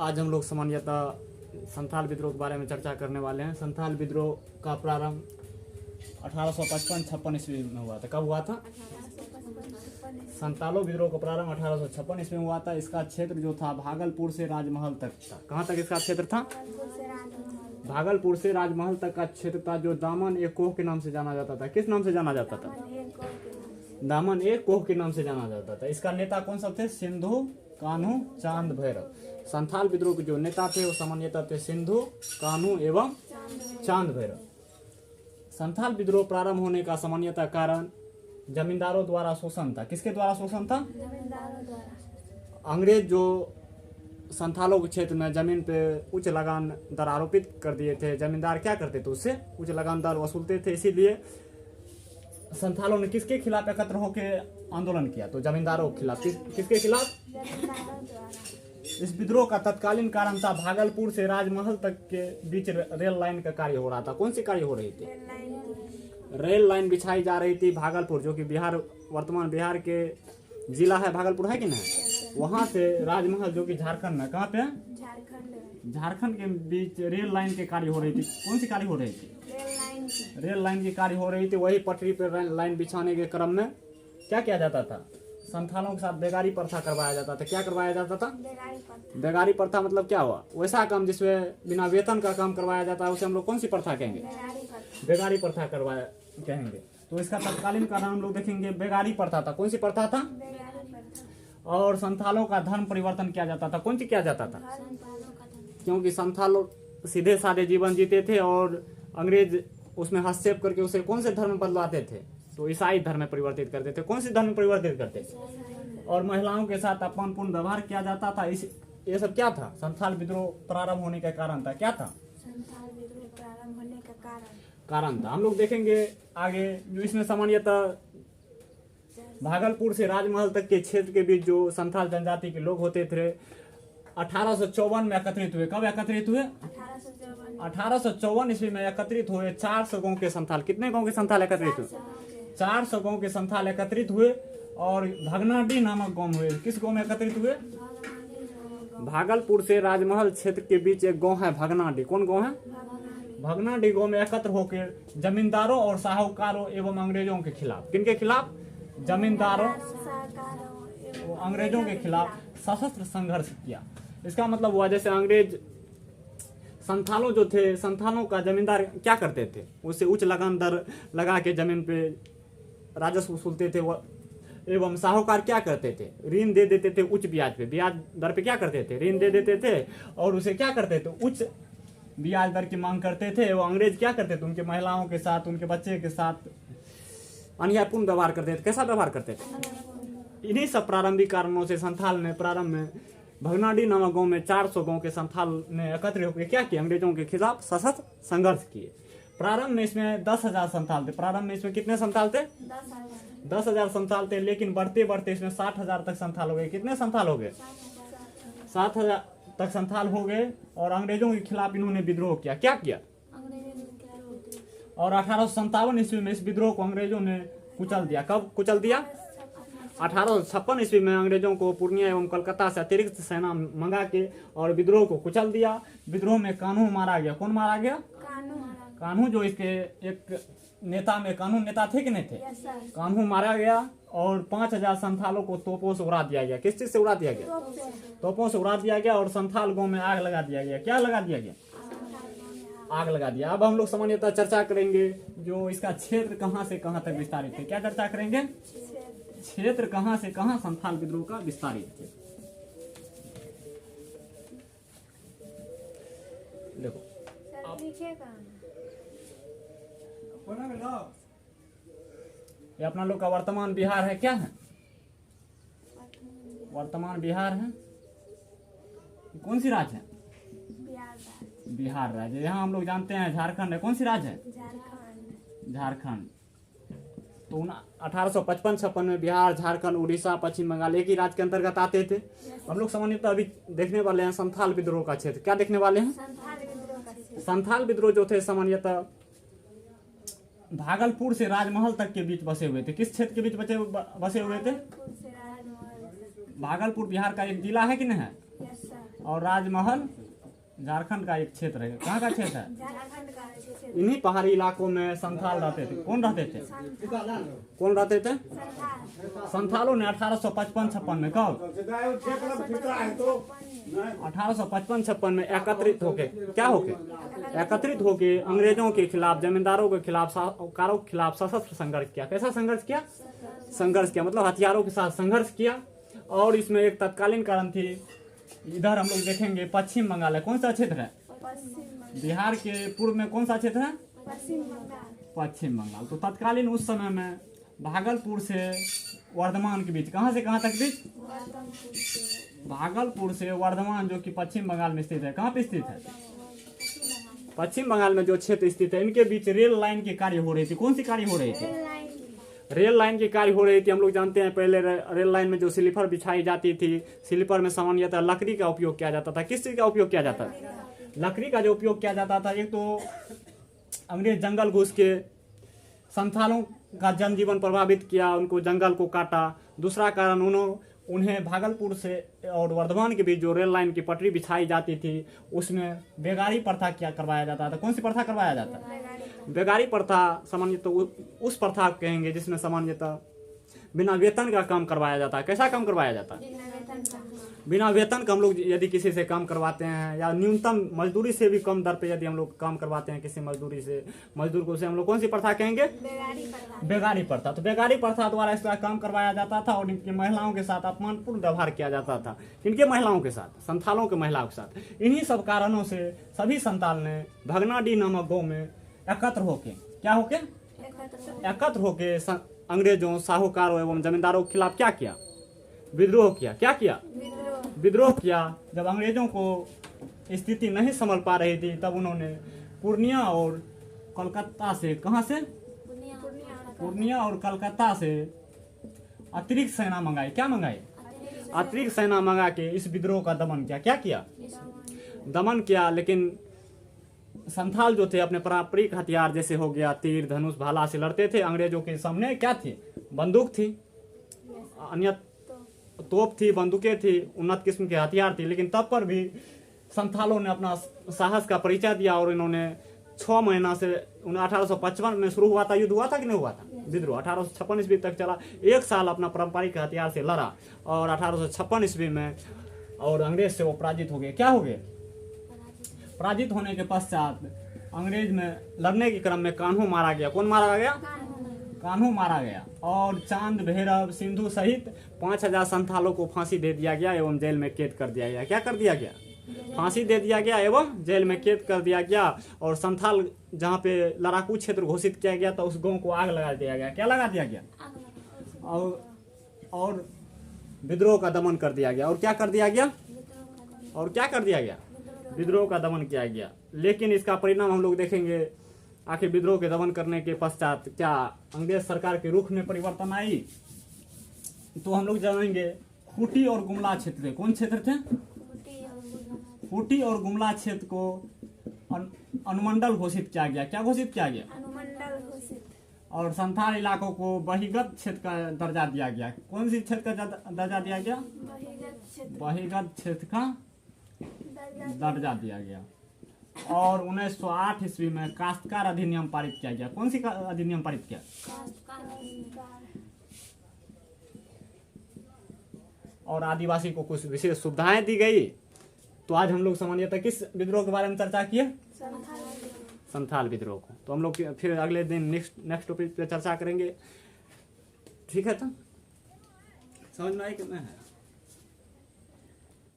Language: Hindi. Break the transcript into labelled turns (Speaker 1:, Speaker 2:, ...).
Speaker 1: आज हम लोग सामान्यतः संथाल विद्रोह के बारे में चर्चा करने वाले हैं। संथाल विद्रोह का प्रारंभ 1855-56 ईस्वी में हुआ था। कब हुआ था? संतालो विद्रोह का प्रारंभ 1856 ईस्वी में हुआ था। इसका क्षेत्र जो था भागलपुर से राजमहल तक था। कहाँ तक इसका क्षेत्र था? भागलपुर से राजमहल तक का क्षेत्र था, जो दामन ए कोह के नाम से जाना जाता था। किस नाम से जाना जाता था? दामन ए कोह के नाम से जाना जाता था। इसका नेता कौन सब थे? सिंधु, कान्हू, चांद, भैरव। संथाल विद्रोह के जो नेता थे वो सामान्यतः थे सिंधु, कान्हू एवं चांद, भैरव। संथाल विद्रोह प्रारंभ होने का सामान्यतः कारण जमींदारों द्वारा शोषण था। किसके द्वारा शोषण था?
Speaker 2: जमींदारों द्वारा।
Speaker 1: अंग्रेज जो संथालों के क्षेत्र में जमीन पे उच्च लगान दर आरोपित कर दिए थे। जमींदार क्या करते थे? उससे उच्च लगान दर वसूलते थे। इसीलिए संथालों ने किसके खिलाफ एकत्र होकर आंदोलन किया? तो जमींदारों के खिलाफ। किसके खिलाफ?
Speaker 2: जमींदारों द्वारा।
Speaker 1: इस विद्रोह का तत्कालीन कारण था भागलपुर से राजमहल तक के बीच रेल लाइन का कार्य हो रहा था। कौन सी कार्य हो रही थी? रेल लाइन बिछाई जा रही थी। भागलपुर जो कि बिहार, वर्तमान बिहार के जिला है भागलपुर, है कि नहीं? वहां से राजमहल जो कि झारखंड में, कहाँ पे है? झारखंड के बीच रेल लाइन के कार्य हो रही थी। कौन सी कार्य हो रही थी? रेल लाइन की कार्य हो रही थी। वही पटरी पर लाइन बिछाने के क्रम में क्या किया जाता था? संथालों के साथ बेगारी प्रथा करवाया जाता था। क्या करवाया जाता था? बेगारी प्रथा मतलब क्या हुआ? वैसा काम जिसमें बिना वेतन का काम करवाया जाता है उसे हम लोग कौन सी प्रथा कहेंगे? बेगारी प्रथा करवाया कहेंगे। तो इसका तत्कालीन कारण हम लोग देखेंगे बेगारी प्रथा था। कौन सी प्रथा था? और संथालों का धर्म परिवर्तन किया जाता था। कौन सी किया जाता था? क्योंकि संथाल सीधे साधे जीवन जीते थे और अंग्रेज उसमें हस्तक्षेप करके उसे कौन से धर्म बदलाते थे? तो ईसाई धर्म में परिवर्तित करते थे। कौन से धर्म में परिवर्तित करते थे? और महिलाओं के साथ अपमानपूर्ण व्यवहार किया जाता था। ये सब क्या था? संथाल विद्रोह प्रारंभ होने का कारण था। क्या था?
Speaker 2: संथाल विद्रोह प्रारंभ होने का
Speaker 1: कारण था। हम लोग देखेंगे आगे जो इसमें सामान्यतः भागलपुर से राजमहल तक के क्षेत्र के बीच जो संथाल जनजाति के लोग होते थे 1854 में एकत्रित हुए। कब एकत्रित हुए? 1854 ईस्वी में एकत्रित हुए। 400 गांव के संथाल। कितने गांव के संथाल एकत्रित हुए? 400 गांव के संथाल एकत्रित हुए और भगनाडीह नामक गांव हुए। किस गांव में एकत्रित हुए? भागलपुर से राजमहल क्षेत्र के बीच एक गांव है भगनाडीह। कौन गांव है? भगनाडीह गांव में एकत्र होकर जमींदारों और साहूकारों एवं अंग्रेजों के खिलाफ, किनके खिलाफ? जमींदारों और अंग्रेजों के खिलाफ सशस्त्र संघर्ष किया। इसका मतलब हुआ जैसे अंग्रेज संथालों जो थे, संथालों का जमींदार क्या करते थे? उसे उच्च लगान दर लगा के जमीन पे राजस्व वसूलते थे। एवं साहूकार क्या करते थे? ऋण दे देते थे उच्च ब्याज पे। ब्याज दर पे क्या करते थे? ऋण दे देते थे और उसे क्या करते थे? उच्च ब्याज दर की मांग करते थे। एवं अंग्रेज क्या करते थे? उनके महिलाओं के साथ, उनके बच्चे के साथ अन्यायपूर्ण व्यवहार करते थे। कैसा व्यवहार करते थे? इन्हीं सब प्रारंभिक कारणों से संथाल ने प्रारंभ में भगनाडीह नामक गांव में 400 गांव के संथाल ने एकत्र होकर क्या किया? अंग्रेजों के खिलाफ सशस्त्र संघर्ष किए। प्रारंभ में इसमें 10,000 संथाल थे। प्रारंभ में इसमें कितने संथाल थे? 10,000 संथाल थे। लेकिन बढ़ते बढ़ते इसमें 60,000 तक संथाल हो गए। कितने संथाल हो गए? 7,000 तक संथाल हो गए और अंग्रेजों के खिलाफ इन्होंने विद्रोह किया। क्या किया? और 1857 ईस्वी में इस विद्रोह को अंग्रेजों ने कुचल दिया। कब कुचल दिया? 1856 ईस्वी में अंग्रेजों को पूर्णिया एवं कलकत्ता से अतिरिक्त सेना मंगा के और विद्रोह को कुचल दिया। विद्रोह में कान्हू मारा गया। कौन मारा गया? कान्हू जो इसके एक नेता में, कान्हू नेता थे कि नहीं थे? कान्हू मारा गया और 5,000 संथालों को तोपों से उड़ा दिया गया। किस चीज से उड़ा दिया गया? तोपों से उड़ा दिया गया और संथाल गांव में आग लगा दिया गया। क्या लगा दिया गया? आग लगा दिया। अब हम लोग सामान्यतः चर्चा करेंगे जो इसका क्षेत्र कहां से कहां तक विस्तारित है। क्या चर्चा करेंगे? क्षेत्र कहां से कहां संथाल विद्रोह का विस्तारित है। देखो ये अपना लोग का वर्तमान बिहार है। क्या है? वर्तमान बिहार है। कौन सी राज्य है? बिहार राज्य। यहाँ हम लोग जानते हैं झारखंड है। कौन सी राज्य है? झारखंड। तो 1855-56 में बिहार, झारखंड, उड़ीसा, पश्चिम बंगाल एक ही राज्य के अंतर्गत आते थे। हम लोग सामान्यतः अभी देखने वाले हैं संथाल विद्रोह का क्षेत्र। क्या देखने वाले हैं? संथाल विद्रोह जो थे सामान्यतः भागलपुर से राजमहल तक के बीच बसे हुए थे। किस क्षेत्र के बीच बसे हुए थे? भागलपुर बिहार का एक जिला है कि नहीं है? और राजमहल झारखंड का एक क्षेत्र है। कहाँ का क्षेत्र है?
Speaker 2: झारखंड का क्षेत्र
Speaker 1: इन्हीं पहाड़ी इलाकों में संथाल रहते थे। कौन रहते थे? कौन रहते थे?
Speaker 2: संथाल
Speaker 1: संथालों ने 1855-56 में, कब? 1855-56 में एकत्रित होके, क्या होके? एकत्रित होके अंग्रेजों के खिलाफ, जमींदारों के खिलाफ, साहूकारों के खिलाफ सशस्त्र संघर्ष किया। कैसा संघर्ष किया? संघर्ष किया, मतलब हथियारों के साथ संघर्ष किया। और इसमें एक तत्कालीन कारण थी, इधर हम लोग देखेंगे पश्चिम बंगाल है। कौन सा क्षेत्र है?
Speaker 2: पश्चिम
Speaker 1: बिहार के पूर्व में कौन सा क्षेत्र है?
Speaker 2: पश्चिम बंगाल
Speaker 1: पश्चिम बंगाल। तो तत्कालीन उस समय में भागलपुर से वर्धमान के बीच, कहाँ से कहाँ तक बीच?
Speaker 2: वर्धनपुर से
Speaker 1: भागलपुर से वर्धमान, जो कि पश्चिम बंगाल में स्थित है। कहाँ पे स्थित है?
Speaker 2: पश्चिम बंगाल
Speaker 1: पश्चिम बंगाल में जो क्षेत्र स्थित है, इनके बीच रेल लाइन की कार्य हो रही थी। कौन सी कार्य हो रही थी?
Speaker 2: रेल लाइन
Speaker 1: रेल लाइन की कार्य हो रही थी। हम लोग जानते हैं पहले रेल लाइन में जो स्लीपर बिछाई जाती थी, स्लीपर में सामान्यतः लकड़ी का उपयोग किया जाता था। किस चीज का उपयोग किया जाता था? लकड़ी का जो उपयोग किया जाता था। एक तो अंग्रेज जंगल घुस के संथालों का जनजीवन प्रभावित किया, उनको जंगल को काटा। दूसरा कारण उन्हें भागलपुर से और वर्धमान के बीच जो रेल लाइन की पटरी बिछाई जाती थी, उसमें बेगारी प्रथा क्या करवाया जाता था। कौन सी प्रथा करवाया जाता? बेगारी प्रथा सामान्यतः उस प्रथा को कहेंगे जिसमें सामान्यतः बिना वेतन का काम करवाया जाता है। कैसा काम करवाया जाता है? बिना वेतन का हम लोग यदि किसी से काम करवाते हैं, या न्यूनतम मजदूरी से भी कम दर पे यदि हम लोग काम करवाते हैं किसी मजदूर को, से हम लोग कौन सी प्रथा कहेंगे? बेगारी प्रथा। तो बेगारी प्रथा द्वारा इसका काम करवाया जाता था और इनकी महिलाओं के साथ अपमानपूर्ण व्यवहार किया जाता था। इनके महिलाओं के साथ, संथालों के महिलाओं के साथ। इन्हीं सब कारणों से सभी संथाल ने भगनाडीह नामक गांव में एकत्र होके, क्या होके? एकत्र होके अंग्रेजों, साहूकारों एवं जमींदारों के खिलाफ क्या किया? विद्रोह किया। क्या किया? विद्रोह किया। जब अंग्रेजों को स्थिति नहीं संभल पा रही थी, तब उन्होंने पूर्णिया और कलकत्ता से, कहां से? पूर्णिया और कलकत्ता से अतिरिक्त सेना मंगाई। क्या मंगाई? अतिरिक्त सेना मंगा के इस विद्रोह का दमन किया। क्या किया? दमन किया। लेकिन संथाल जो थे अपने पारंपरिक हथियार, जैसे हो गया तीर, धनुष, भाला से लड़ते थे। अंग्रेजों के सामने क्या थी? बंदूक थी, अन्य तोप थी, बंदूकें थी, उन्नत किस्म के हथियार थी। लेकिन तब पर भी संथालों ने अपना साहस का परिचय दिया और इन्होंने 6 महीना से 1855 में शुरू हुआ था, युद्ध हुआ था कि नहीं हुआ था? विद्रोह 1856 ईस्वी तक चला। 1 साल अपना पारंपरिक हथियार से लड़ा और 1856 ईस्वी में और अंग्रेज से वो पराजित हो गए। क्या हो गए? पराजित होने के पश्चात अंग्रेज में लड़ने के क्रम में कान्हू मारा गया। कौन मारा गया? कान्हू मारा गया। और चांद, भैरव, सिंधु सहित 5000 संथालों को फांसी दे दिया गया एवं जेल में कैद कर दिया गया। क्या कर दिया गया? फांसी दे दिया गया एवं जेल में कैद कर दिया गया। और संथाल जहाँ पे लड़ाकू क्षेत्र घोषित किया गया था, उस गांव को आग लगा दिया गया। क्या लगा दिया गया? और विद्रोह का दमन कर दिया गया। और क्या कर दिया गया? और क्या कर दिया गया? विद्रोह का दमन किया गया। लेकिन इसका परिणाम हम लोग देखेंगे। आखिर विद्रोह के दमन करने के पश्चात क्या अंग्रेज सरकार के रुख में परिवर्तन आई? तो हम लोग जानेंगे खूंटी और गुमला क्षेत्र। कौन क्षेत्र थे? खूंटी और गुमला क्षेत्र को अनुमंडल घोषित किया गया। क्या घोषित किया गया?
Speaker 2: अनुमंडल घोषित।
Speaker 1: और संथाल इलाकों को बहिगत क्षेत्र का दर्जा दिया गया। कौन सी क्षेत्र का दर्जा दिया गया? बहिगत क्षेत्र का दर्जा दिया गया। और 1908 ईस्वी में काश्तकार अधिनियम पारित किया गया। कौन सी अधिनियम पारित किया? और आदिवासी को कुछ विशेष सुविधाएं दी गई। तो आज हम लोग सामान्यतः किस विद्रोह के बारे में चर्चा किए? संथाल विद्रोह को। तो हम लोग फिर अगले दिन नेक्स्ट टॉपिक पे चर्चा करेंगे। ठीक है, तो समझ में आए कि नहीं?